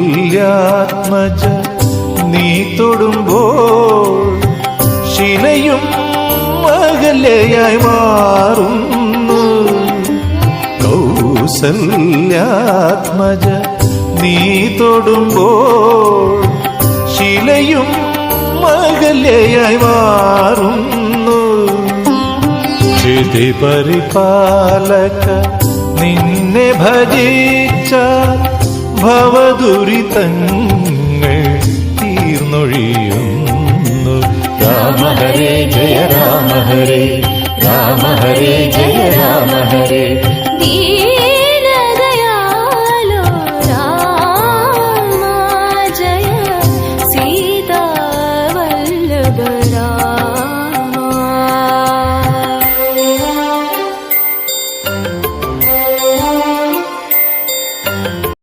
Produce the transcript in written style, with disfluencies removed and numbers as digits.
കൗസല്യാത്മജ നീ തൊടുമ്പോൾ ശിലയും അകലയായി മാറുന്നു. കൗസല്യാത്മജ നീ തൊടുമ്പോൾ ശിലയും അകലയായി മാറുന്നു. ക്ഷിതി പരിപാലക നിന്നെ ഭജിച്ച ഭവദുരിതങ്ങൾ തീർന്നൊഴിയുന്നു. രാമ ഹരേ ജയ രാമ ഹരേ, രാമ ഹരേ ജയ രാമ ഹരേ.